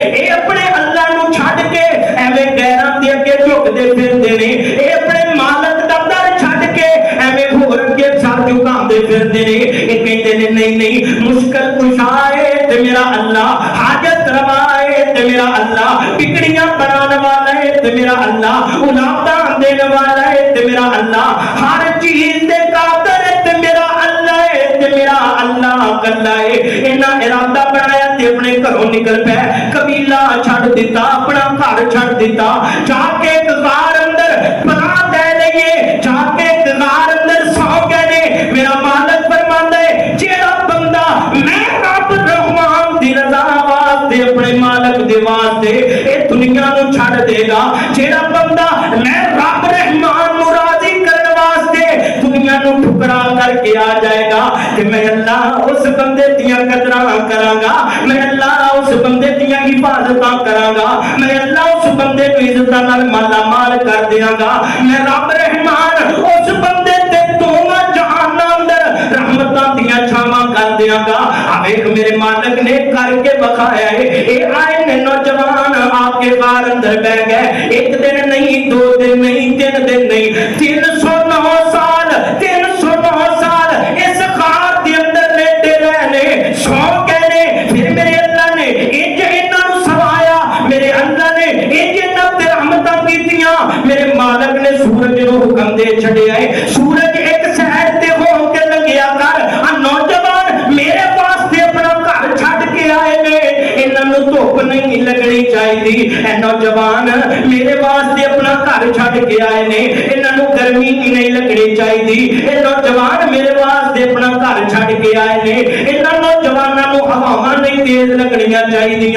اے اپنے اللہ نو چھڈ کے ایویں غیراں دے اگے جھکدے پھردے نے، اے اپنے مالک دا در چھڈ کے ایویں ہور اگے سر جھکاندے پھردے نے۔ اے کہندے نے نہیں نہیں، مشکل کشا ہے تے میرا اللہ، حاجت روا ہے تے میرا اللہ، بگڑیاں بنان والا ہے تے میرا اللہ، اولاداں دین والا ہے تے میرا اللہ، ہر چیز دے قادر ہے تے میرا اللہ ہے تے میرا اللہ کلا ہے۔ انہاں ارادہ بنایا تے اپنے گھروں نکل پے، قبیلہ چھڈ دیتا، اپنا گھر چھڈ دیتا، جا کے ایک غار اندر پناہ لے لئیے، جا کے ایک غار اندر سو گئے نے۔ میرا مالک فرماندا ہے جیڑا بندہ میں رب رحمان دی رضا واسطے اپنے مالک دے واسطے اے دنیا نو چھڈ دے گا، جیڑا بندہ میں رب رحمان نو راضی کرن واسطے دنیا نو ٹھکرا کر کے آ جائے گا کہ میں اللہ اس بندے دیاں قدراں کراں گا، میں اللہ اس بندے دیاں حفاظتاں کراں گا، میں اللہ اس بندے نو عزتاں نال مالا مال کر دیاں گا، میں رب رحمان اس بندے تے دوواں جہاناں اندر رحمتاں دیاں چھاواں کر دیاں گا۔ ایک میرے مالک نے کر کے بخایا ہے۔ اے آئے نے نوجوان آ کے غار اندر بہ گئے، ایک دن نہیں، دو دن نہیں، تین دن نہیں، 309 سال 309 سال اس غار دے اندر لیٹے رہنے، سو گئے نے۔ پھر میرے اللہ نے انج انہاں نوں سوایا، میرے اللہ نے انج انہاں تے رحمتاں کیتیاں، میرے مالک نے سورج نو حکم دے چھڈیا ہے سورج ایک سائڈ تے ہو کے لگیا کر، نوجوان میرے واسطے اپنا گھر چھڈ کے آئے نے، انہاں نوں دھوپ نہیں لگنی چاہیے، اے نوجوان میرے واسطے اپنا گھر چھڈ کے آئے نے، انہاں نوں گرمی نہیں لگنی چاہیے، اے نوجوان میرے واسطے اپنا گھر چھڈ کے آئے نے، انہاں نوجواناں نوں ہواواں نہیں تیز لگنیاں چاہیے،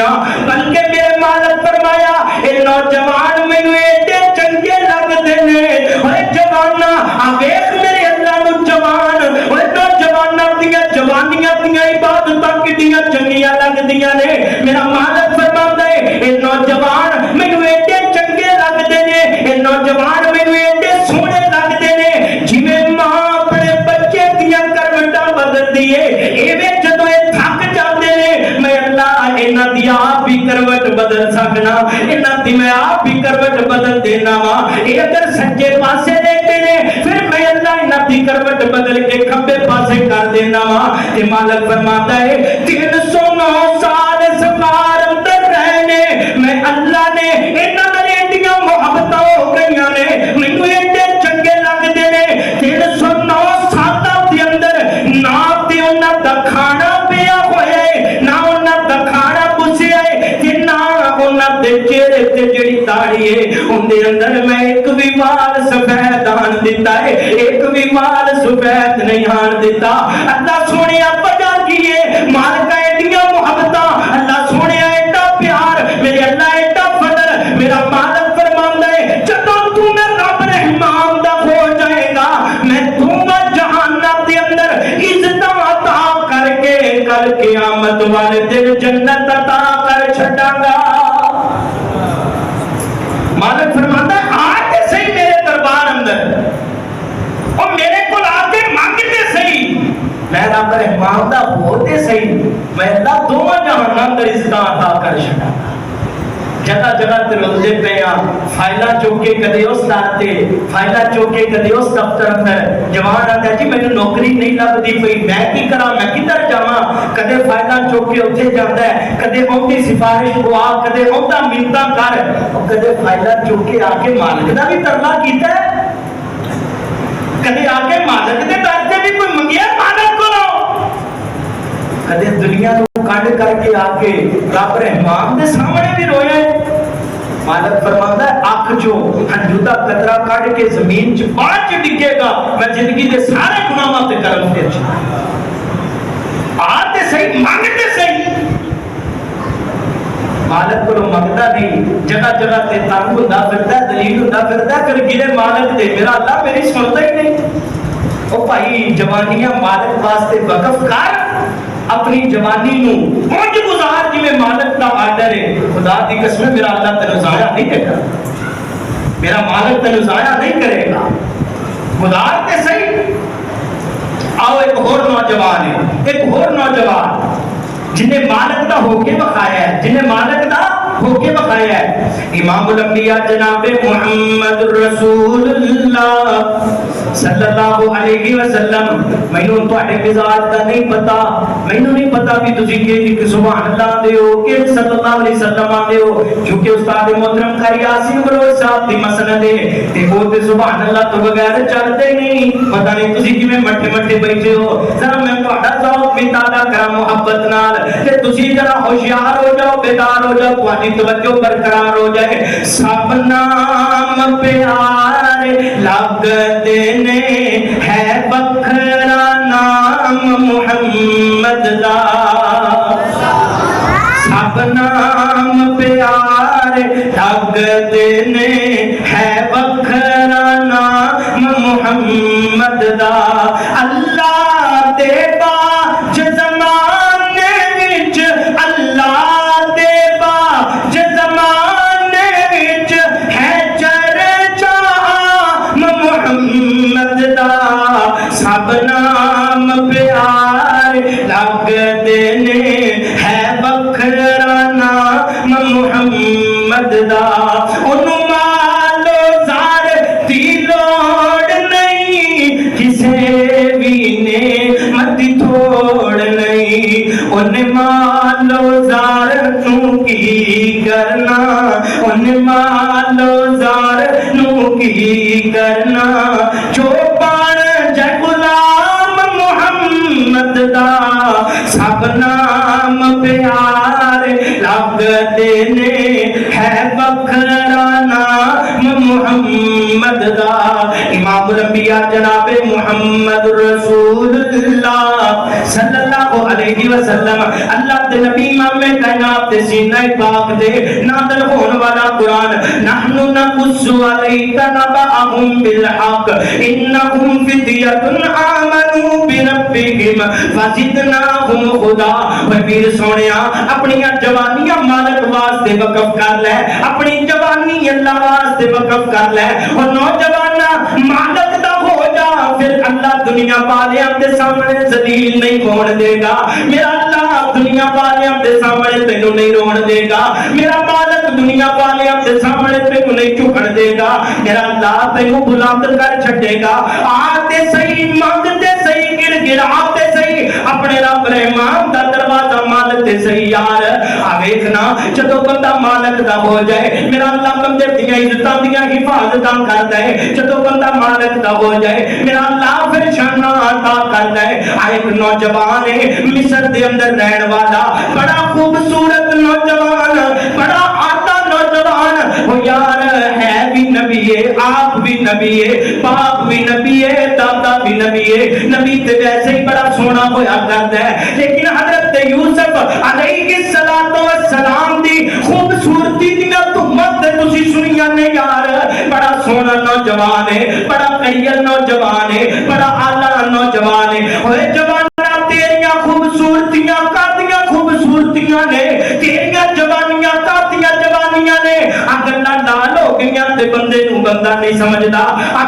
بلکہ میرے مالک فرمایا اے نوجوان مینوں ایڈے چنگے لگدے نے، اوے جواناں آ ویکھ میرے اللہ نوں جوان، اوے نوجواناں دیاں جوانیاں دیاں عبادتاں کڈیاں چنگیاں لگدیاں نے۔ میرا مالک فرماتا ہے اے نوجوان مینوں ایڈے چنگے لگدے نے، اے نوجوان مینوں ایڈے سوہنے لگدے نے، جویں ماں اپنے بچے دیاں کروٹاں بدلدی ہے، ایویں جدوں اے تھک جاندے نے میں اللہ انہاں دی آپ بھی کروٹ بدل سکنا، انہاں دی میں آپ بھی کروٹ بدل دینا وا۔ اے اگر سجے پاسے لیٹے نے پھر میں اللہ انہاں دی کروٹ بدل کے کھبے پاسے کر دینا وا۔ تے مالک فرماتا ہے 309 سال اس غار اندر رہنے، میں اللہ نے انہاں نال ایڈیاں محبتاں ہو گئیاں نے، مینوں ایڈے چنگے لگدے نے، 309 سالاں دے اندر نہ تے انہاں دا کھانا پیا ہویا ہے، نہ انہاں دا کھانا پوچھیا ہے، تے نہ انہاں دے چہرے تے جڑی داڑھی ہے ان دے اندر میں ایک بھی وال سفید آن دیتا ہے، ایک بھی وال سفید نہیں آن دیتا۔ اللہ سونے وجہ کی ہے، مالک ایڈیاں محبتاں، اللہ سونے ایڈا پیار، میرے اللہ ایڈا فضل، میرا مالک فرماندا ہے جدوں تو میں رب رحمان دا ہو جائے گا میں دونوں جہاناں دے اندر عزتاں عطا کر کے کل قیامت والے دن جنت عطا کر چھڈاں گا۔ مالک فرماتا ہے آتے صحیح میرے دربار اندر اور میرے کو آتے مانگتے صحیح، میں رب رحمان دا ہوتے صحیح، میں اللہ دونوں جہان اندر عزتاں عطا کر چھڈاں گا۔ جگہ جگہ تے رلدے پے آ، فائلاں چوک کے کدے اس داتے، فائلاں چوک کے کدے اس دفتر اندر، جوان آتا جی مینوں نوکری نہیں لبدی پئی، میں کی کراں، میں کدھر جاواں، کدے فائلاں چوک کے اوتھے جاندا ہے، کدے اونਦੀ سفارش پوا، کدے اوندا منتاں کر، اور کدے فائلاں چوک کے آ کے مالک دا بھی ترلا کیتا ہے، کدے آ کے مالک دے در تے بھی کوئی منگیا مالک کولوں، کدے دنیا نو کڈ کر کے آ کے رب رحمان دے سامنے بھی رویا ہے۔ مالک فرماندا ہے اکھ جو ہنجو دا قطرہ کڈ کے زمین چ بعد چ ڈگے گا میں زندگی دے سارے گناہاں تے کرم پھیر چھڈاں گا۔ آتے صحیح مانگتے صحیح، مالک کو منگتا نہیں، جگہ جگہ تے تنگ ہوندا پھردا، دلیل ہوندا پھردا، پھر گرے مالک دے میرا اللہ میری سنتا ہی نہیں۔ او بھائی جوانیاں مالک واسطے وقف کر، اپنی جوانی نو اونج گزار جویں مالک دا آرڈر ہے۔ خدا دی قسم میرا اللہ تینوں ضائع نہیں کرے گا، میرا مالک تینوں ضائع نہیں کرے گا، گزار تے صحیح۔ آؤ ایک اور نوجوان ہے، ایک اور نوجوان جنہیں مالک دا ہو کے بخایا ہے، جنہیں مالک دا ہو کے بخایا ہے۔ امام الانبیاء جناب محمد رسول اللہ صلی اللہ علیہ وسلم، مینوں تواڈے مزاج دا نہیں پتا، مینوں نہیں پتا بھی تسی کہ سبحان اللہ دے ہو کہ صلی اللہ علیہ وسلم دے ہو، کیونکہ استاد محترم قاری یاسین بلوچ صاحب دی مسند ہے تے وہ تے سبحان اللہ تو بغیر چلتے نہیں، پتہ نہیں تسی کیویں مٹھے مٹھے بیٹھے ہو۔ ذرا میں تہاڈا ذوق بھی تازہ کراں محبت نال تے تسی ذرا ہوشیار ہو جاؤ، بیدار ہو جاؤ، تہاڈی توجہ برقرار ہو جائے۔ سب نام پیارے لگدے نے ہے بکھرا نام محمد دا، سب نام پیارے لگدے نے ہے بکھرا نام محمد دا۔ اللہ دے باج زمانے وچ، اللہ دے باج زمانے وچ ہے چرچا محمد دا، سب نام پیارے لگدے نے ہے بکھرا نام محمد دا۔ انہوں مالو زار دی لوڑ نہیں، کسے بھی نعمت تھوڑ نہیں، انہیں مالو زار نو کی کرنا، انہیں مالو زار نو کی کرنا، جو پان جے غلام محمد دا، سب نام پیارے لگدے نے ہے بکھرا نام محمد دا۔ امام الانبیاء جناب محمد رسول اللہ صلی اللہ علیہ وسلم، اللہ دے نبی امام کائنات دے سینہ پاک دے نازل ہون والا قرآن، نحن نقص علیک نبأہم بالحق انہم فتیۃ آمنوا بربہم فزدناہم خدا۔ وہ پیر سونیا اپنی جوانیاں مالک واسطے وقف کر لے، اپنی جوانی اللہ واسطے وقف کر لے، اور نوجوانا مالک دا ہو جا، پھر اللہ دنیا والیاں دے سامنے ذلیل نہیں ہون دے گا۔ میرا اللہ دنیا والیاں دے سامنے تینوں نہیں رون دے گا، میرا مالک دنیا والیاں دے سامنے تینوں نہیں جھکن دے گا، میرا اللہ تینوں بلند کر چھڈے گا۔ آتے صحیح مانگتے صحیح گر گراتے صحیح اپنے رب رحمان دا دروازہ مالک تے صحیح یار آ ویکھنا جدوں بندہ مالک دا ہو جائے، میرا اللہ بندے دیاں عزتاں دیاں حفاظتاں کردا ہے، جدوں بندہ مالک دا ہو جائے میرا اللہ پھر شاناں عطا کردا ہے۔ ایک نوجوان ہے مصر دے اندر رہن والا، بڑا خوبصورت نوجوان، بڑا آتا نوجوان، وہ یار ہے بھی نبی ہے، آپ بھی نبی ہے، باپ بھی نبی ہے، دادا بھی نبی ہے، نبی تے ویسے ہی بڑا سونا ہویا کرتا ہے، لیکن حضرت یوسف علیہ السلام دی خوبصورتی دی تہمت تے تسی سنیاں نے یار، بڑا سونا نوجوان ہے، بڑا قریل نوجوان ہے، بڑا اعلی نوجوان ہے۔ اوے جوانا تیریاں خوبصورتیاں کاتیاں خوبصورتیاں نے، تیریاں جوانیاں کاتیاں جوانیاں نے، اگر نہ لال ہو گئیاں تے بندے نو بندہ نہیں سمجھدا،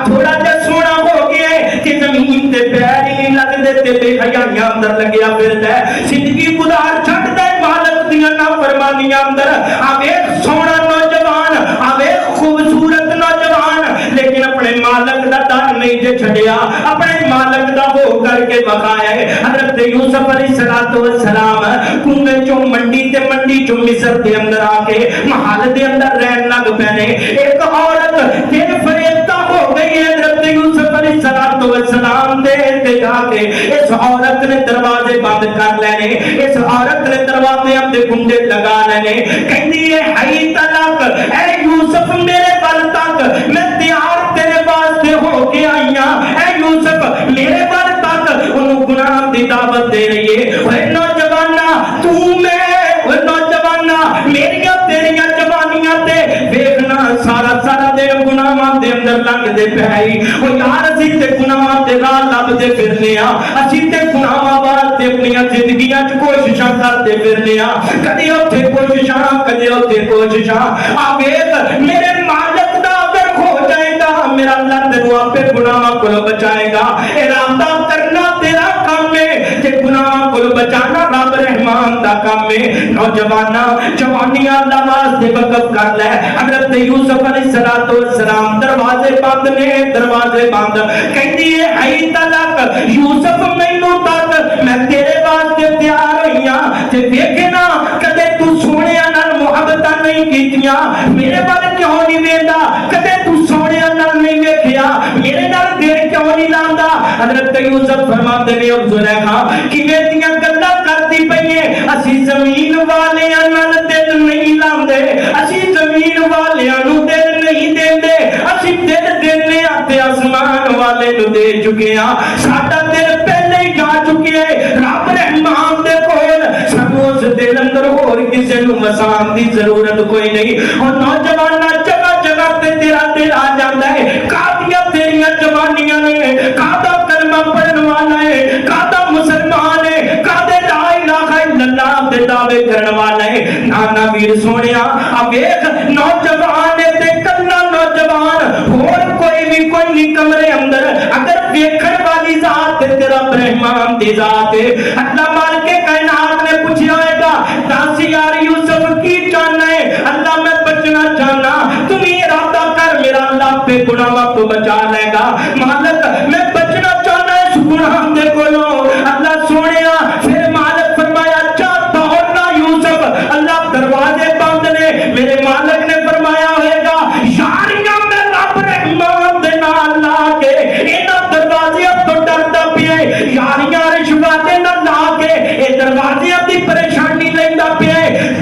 تھوڑا جا سونا ہو گیا ہے کہ زمین تے پیر ہی نہیں لگدے تے بے حیائیاں اندر لگیا پھردا ہے، زندگی گزار چھڈدا ہے مالک دیاں نافرمانیاں اندر۔ آویکھ سونا نوجوان، آویکھ خوبصورت نوجوان، لیکن اپنے مالک دا در نہیں جے چھڈیا، اپنے مالک دا ہو کر کے بخایا ہے۔ حضرت یوسف علیہ السلام کنویں چوں منڈی تے منڈی چوں مصر دے اندر آ کے محل دے اندر رہن لگ پینے، ایک عورت دل فریفتہ ہو گئی ہے حضرت یوسف علیہ السلام دے تے جا کے اس عورت نے دروازے بند کر لینے، اس عورت نے دروازے اندے کنڈے لگا لینے، کہندی ہے ہائی طلاق اے یوسف میرے بل تک میں تیار تیرے واسطے ہو کے آئی ہاں، اے یوسف میرے بل تک، انہوں گناہ دی دعوت دے رہی ہے۔ اے نوجوانا تو میں، اے نوجوانا میریاں تیریاں جوانیاں تے ویکھنا سارا سارا دن گناہاں دے اندر لنگ دے پئی، او یار اسی تے گناہاں تے راہ لب دے پھرنے ہاں، اسی تے گناہاں واسطے اپنی زندگیاں چ کوششاں کرتے پھرنے ہاں، کدی اوتھے کوششاں کدی اوتھے کوششاں۔ آ ویکھ میرے مالک دا اگر ہو جائے گا میرا اللہ تینوں اپنے گناہاں کولوں بچائے گا، ارادہ کرنا تیرا کام ہے کہ گناہ کو بچانا رب رحمان دا دا کام ہے نوجوانا جوانیاں اللہ واسطے وقف کر لے حضرت یوسف علیہ السلام دروازے بند نے دروازے بند کہندی ہے ائی تلک یوسف مینوں تک میں تیرے واسطے تیار ہوئی ہاں تے ویکھے نا کدے تو سونیا نال محبتاں نہیں کیتیاں میرے بال کیوں نہیں ویندا کدے تو سونیا نال نہیں ویکھیا میرے نال دل کیوں نہیں لاندا حضرت یوسف فرماتے نے او زلیخا کیویں دیاں گلاں کرتی پئی ہے اسی زمین والیاں نال دل نہیں لاندے اسی زمین والیاں نو دل نہیں دیندے اسی دل دینے تے آسمان والے نو دے چکے ہاں ساڈا دل پہلے ہی جا چکے ہے رب رحمان دے کول سانو اس دل اندر ہور کسے نو مسان دی ضرورت کوئی نہیں اور نوجواناں جگہ جگہ تے تیرا دل آ جاندا ہے کافیاں تیریاں جوانیاں نے کادا کلمہ پڑھن والا ہے کادا مسلمان ہے کادے لا الہ الا اللہ دے دعوے کرن والا ہے نانا ویر سونیا ا ویکھ نوجوان تے کلا نوجوان ہور کوئی بھی کوئی نہیں کمرے اندر اگر ویکھن والی ذات تیرا رحمان دی ذات ہے اللہ مالک کائنات نے پوچھا ہے گا دس یار یوسف کی چاہنا ہے اللہ میں بچنا چاہنا تم یہ ارادہ کر میرا اللہ پہ گناہ کو بچا لے گا مالک میں بچنا چاہنا ہے اس گناہ دے کولوں اللہ سونیا پھر مالک فرمایا چاہتا ہونا یوسف اللہ دروازے بند نے میرے مالک نے فرمایا ہوئے گا یاریاں میں رب رحمان دے نال لا کے انہاں دروازیاں تو ڈردا پیا یاریاں رشوتے نہ لا کے اے دروازیاں دی پریشانی لیندا پیا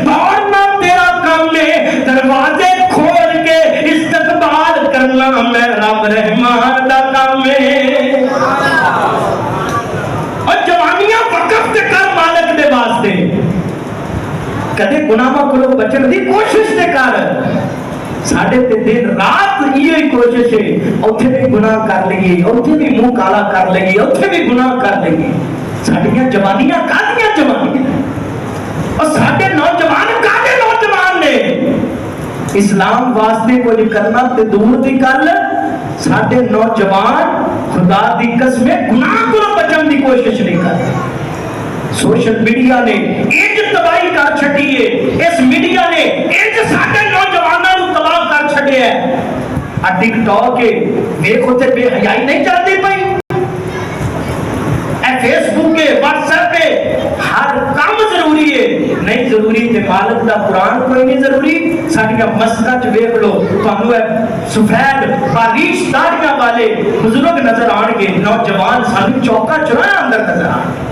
دوڑنا تیرا کام ہے دروازے کھول کے استقبال کرنا میں رب رحمان دا کام ہے اور جوانیاں وقف تے کر مالک دے واسطے کدے گناہاں کولوں بچن دی کوشش تے کر ساڈے تے دن رات یہ کوشش ہے اوتھے بھی گناہ کر لئیے اوتھے بھی منہ کالا کر لئیے اوتھے بھی گناہ کر لئیے ساڈیاں جوانیاں کادیاں جوانیاں اور ساڈے نوجوان کادے نوجوان نے اسلام واسطے کوئی کرنا تے دور دی گل ساڈے نوجوان خدا دی قسم گناہ کو بچن دی کوشش نہیں کرتے سوشل میڈیا نے انج تباہی کر چھٹی ہے اس میڈیا نے انج ساڈے نوجواناں نو تباہ کر چھڈیا ہے ا ٹک ٹاک کے ویکھو تے بے حیائی نہیں چلدی پئی اے فیس بک کے واٹس ایپ پہ ہر کام ضروری ہے نہیں ضروری تے مالک دا قرآن کوئی نہیں ضروری ساڈیاں مسجداں چ ویکھ لو تانوں اے سفید باریش داڑھیاں والے بزرگ نظر آن گے نوجوان سانو چوکا چورایا اندر نظر آن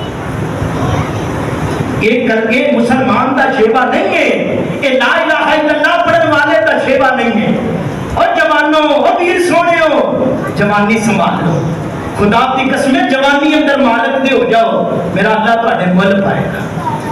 یہ کر کے مسلمان دا شیوا نہیں ہے یہ لا الہ الا اللہ پڑھن والے دا شیوا نہیں ہے اور جوانوں اور ویر سونےو جوانی سنبھال لو خدا کی قسم جوانی اندر مالک دے ہو جاؤ میرا اللہ تواڈے مل پائے گا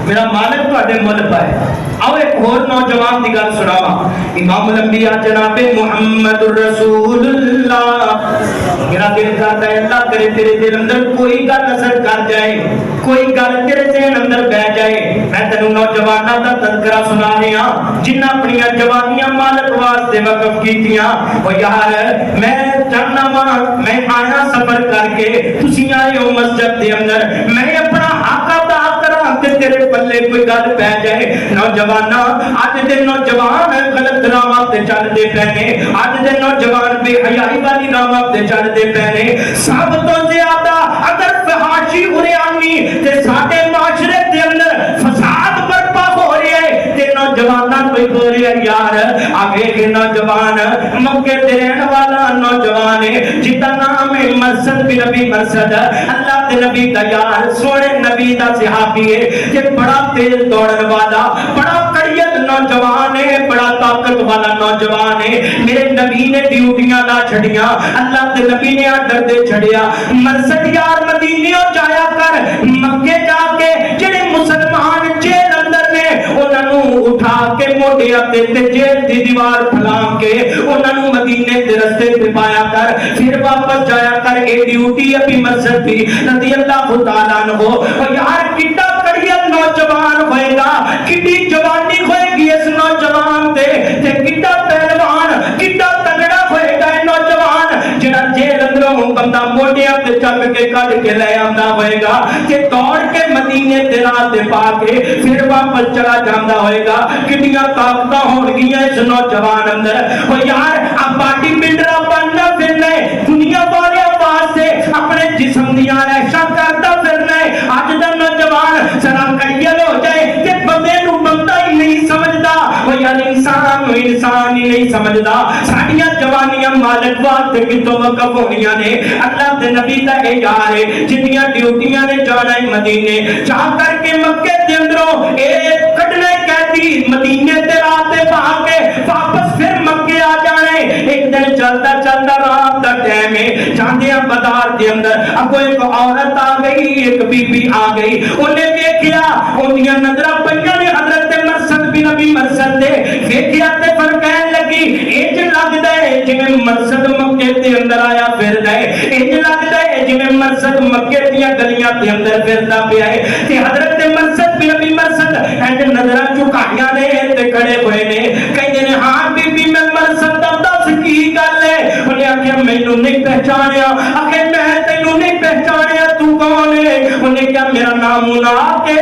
میرا مالک تواڈے مل پائے گا آؤ ایک اور نوجوان دی گل سناواں امام الانبیاء جناب محمد الرسول اللہ میرا دل کرتا ہے اللہ کرے تیرے دل اندر کوئی گل اثر کر جائے کوئی گل تیرے ذہن اندر بیٹھ جائے میں تینوں نوجواناں دا تذکرہ سنا رہا جنہاں اپنی جوانیاں مالک واسطے وقف کیتیاں او یار میں چاہنا وا میں آیا سفر کر کے تسی آئے ہو مسجد دے اندر میں اپنا حق ادا کراں تے تیرے پلے کوئی گل پہ جائے نوجواناں اج دے نوجوان غلط راواں تے چلدے پے نے اج دے نوجوان بے حیائی والی راواں تے چلدے پے نے سب تو زیادہ اگر فحاشی عریانی تے ساڈے معاشرے دے اندر فساد برپا ہو رہا ہے تے نوجواناں کوئی ہو رہا ہے یار آگے کے نوجوان مکے تے رہن والا نوجوان ہے جدا نام ہے مرسد بن نبی مرسد اللہ تے نبی دا یار سونے نبی دا صحابی ہے تے بڑا تیز دوڑن والا بڑا کڑیت نوجوان ہے بڑا طاقت والا نوجوان ہے میرے نبی نے ڈیوٹیاں لا چھڑیاں اللہ تے نبی نے آرڈر دے چھڑیا مرسد یار مدینے جایا کر مکے جا کے جڑے مسلمان جیل اندر نے انہاں نو اٹھا کے موٹیا تے جیل دی دیوار پھلام کے انہاں نو مدینے دے رستے تے پایا کر پھر واپس جایا کر اے ڈیوٹی ابھی مرسد دی رضی اللہ تعالیٰ عنہ او یار کڈا کڑیت نوجوان ہوئے گا کڈی جوانی ہوئے گی اس نوجوان تے کڈا پہلوان کڈا تگڑا ہوئے گا نوجوان جڑا جیل اندروں بندہ موڈیاں تے چک کے کڈ کے لے آندا ہوئے گا کہ دوڑ کے مدینے تے رات پا کے پھر واپس چلا جاندا ہوئے گا. کتنیاں طاقتاں ہون گیاں اس نوجوان اندر. او یار ا باڈی بلڈر بننا پھرنا ہے, دنیا والے واسطے اپنے جسم دیاں عیشاں کردا پھرنا ہے. اج دا نوجوان ذرا کڑیل ہو جائے تے بندے نو بندہ ہی نہیں سمجھدا. او یار انسان نو انسان ہی نہیں سمجھدا. ساڈیاں جوانیاں مالک واسطے کتوں وقف ہونیاں نے. اللہ دے نبی دا اے یار ہے جتنیاں ڈیوٹیاں نے جانا ہے مدینے جا کر کے مکے دے اندروں اے کڈنے قیدی مدینے تے رات پا کے واپس پھر مکے آ جانے. ایک دن چلتا چلتا رات دا ٹائم ہے, جاندیاں بازار دے اندر اگوں ایک عورت آ گئی, ایک بی بی آ گئی. اونے ویکھیا اونیاں نظراں پئیاں نے حضرت مرثد بن نبی مرثد دے ویکھیا تے فرمانے لگی انج لگدا ہے جویں مرثد مکے دے اندر آیا پھردا ہے, انج لگدا ہے جویں مرثد مکے دیاں گلیاں دے اندر پھردا پیا ہے. تے حضرت مرثد بن نبی مرثد انج نظراں چکائیاں نے تے کھڑے ہوئے نے. کہندے نے ہاں بی بی میں مرثد دا دس کی گل ہے. انہیں آخیا مینوں نہیں پہچانیا. آخے میں تینوں نہیں پہچانیا, تو کون ہے؟ انہیں کیا میرا نام منا کے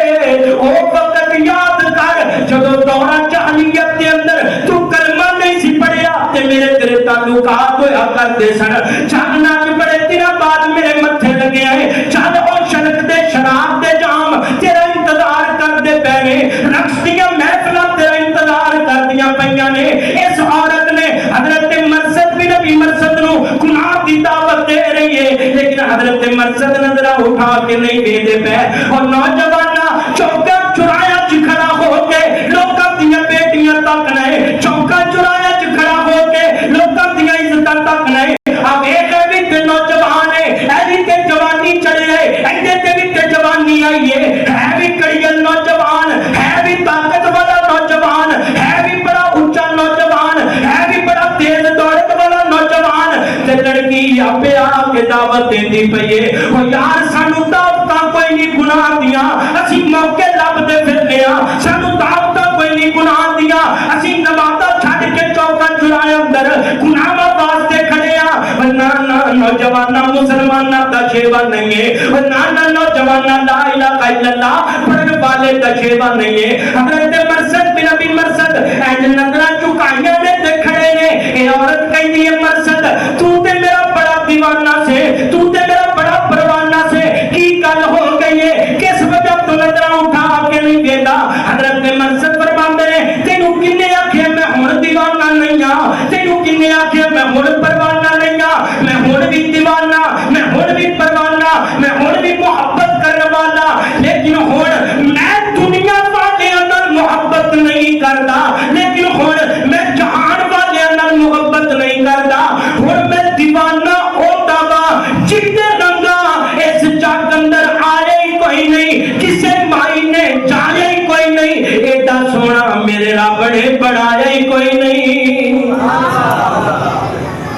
او وقت یاد کر جدوں دورہ جاہلیت دے اندر تو کلمہ نہیں سی پڑھیا تے میرے تیرے تعلقات ہویا کرتے سن. جاننا کہ بڑے دنوں بعد میرے متھے لگے ہیں. چل او شرک دے شراب دے جام تیرا انتظار کردے پے نے, رقص دیاں محفلاں تیرا انتظار کردیاں پیاں نے. اس عورت نے حضرت مرثد بن نبی مرثد نو گناہ دی دعوت دے رہی ہے, لیکن حضرت مرثد نظرہ اٹھا کے نہیں دے پے. اور نوجواناں چوکا چرایا چ کھڑا ہو کے لوکاں دیاں بیٹیاں تک نے, چوکا چرایا چ کھڑا ہو کے لوکاں دیاں عزتاں تک نے. اب ایک بھی تے نوجوان ہے, اے بھی تے جوانی چڑھے ہے, ایندے تے بھی تے جوانی آئی ہے بھی کڑیل نوجوان, ہے بھی طاقت والا نوجوان, ہے بھی بڑا اونچا نوجوان, ہے بھی بڑا تیز دوڑت والا نوجوان. تے لڑکی آپے آ کے دعوت دیندی پئی ہے. او یار سانو دعوتاں کوئی نہیں گناہ دیاں, اسی موقع لبدے پھرنے ہاں. سانو دعوتاں کوئی نہیں گناہ دیاں, اسی نمازاں چھڈ کے چوکا چرائے اندر گناہاں واسطے کھڑے ہاں. نہ نوجواناں مسلماناں دا شیوا نہیں ہے, نہ نوجواناں لا الہ الا اللہ پڑھن والے دا شیوا نہیں ہے. حضرت مرثد بن نبی مرثد اینج نظراں چکائیاں نے تے کھڑے نے. اے عورت کہندی ہے مرثد تو تے میرا بڑا دیوانہ سے, تو تے میرا بڑا پروانہ سے, کی گل ہو گئی ہے, کس وجہ تو نظراں اٹھا کے نہیں دیندا؟ حضرت مرثد فرماندے نے تینوں کنے آکھیا میں ہن دیوانہ نہیں ہاں, تینوں کنے آکھیا میں ہن پروانہ نہیں ہاں. میں ہن بھی دیوانہ, میں ہن بھی پروانہ, میں ہن بھی محبت کرنے والا, لیکن ہن میں دنیا والیاں نال محبت نہیں کردا, لیکن ہن میں جہان والیاں نال محبت نہیں کردا. ہن میں دیوانہ ہوتا وا جتے رنگا اس جگ اندر آیا ہی کوئی نہیں, کسے مائی نے جایا ہی کوئی نہیں, ایڈا سونا میرے رب نے بنایا ہی کوئی نہیں.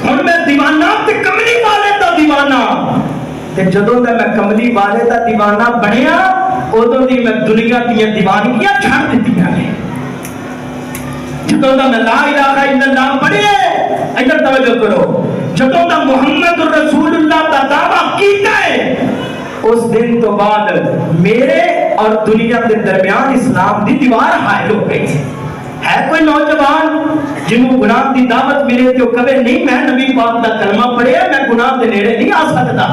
ہن میں دیوانہ تے کملی والے دا دیوانہ, تے جدوں تے میں کملی والے دا دیوانہ بنیا ادوں دی میں دنیا دیاں دیوانگیاں چھڑ دتیاں نے. جدوں دا میں لا الہ الا اللہ پڑھے, ادھر توجہ کرو, جدوں دا محمد رسول اللہ دا دعویٰ کیتا ہے اس دن تو بعد میرے اور دنیا کے درمیان اسلام دی دیوار حائل ہو گئی. ہے کوئی نوجوان جنہوں گناہ دی دعوت میرے تو کبھی نہیں میں نبی پاک دا کلمہ پڑھیا میں گناہ دے نیڑے نہیں آ سکتا.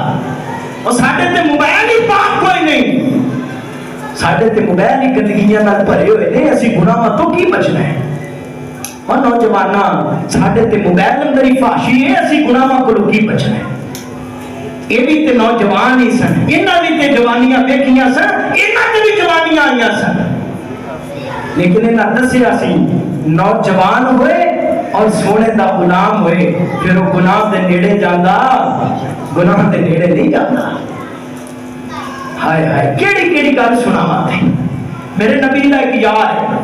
اور ساڈے تے موبائل ہی پاک کوئی نہیں, ساڈے تے موبائل ہی گندگیاں نال بھرے ہوئے نے, اسی گناہاں تو کی بچنا ہے؟ اور نوجواناں ساڈے تے موبائل اندر ہی فحشی ہے, اسی گناہاں کو کی بچنا ہے؟ یہ بھی تے نوجوان ہی سن, انہاں بھی تے جوانیاں ویکھیاں سن, انہاں تے بھی جوانیاں آئیاں سن, لیکن انہاں دسیا سی نوجوان ہوئے اور سونے دا غلام ہوئے پھر وہ گناہ دے نیڑے جاندا, گناہ دے نیڑے نہیں جاندا. ہائے ہائے کیڑی کیڑی گل سناواں تے. میرے نبی دا ایک یار ہے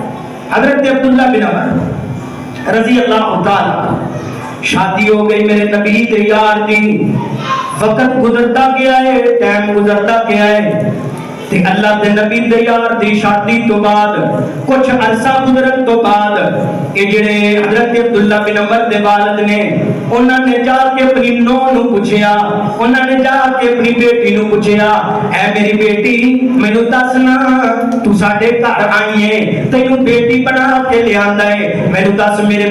حضرت عبداللہ بن عمر رضی اللہ تعالی, شادی ہو گئی میرے نبی دے یار دی, وقت گزرتا گیا ہے, ٹائم گزرتا گیا ہے, تے اللہ دے نبی دے یار دی شادی تو بعد کچھ عرصہ گزرن تو بعد یہ جڑے حضرت عبداللہ بن عمر دے والد نے انہاں نے جا کے اپنی نو نو پوچھیا، انہاں نے جا کے اپنی بیٹی نو پوچھیا، اے میری بیٹی مینوں دس نا تو ساڈے گھر آئی ہے تینوں بیٹی بنا کے لے آندا ہے، مینوں دس میرے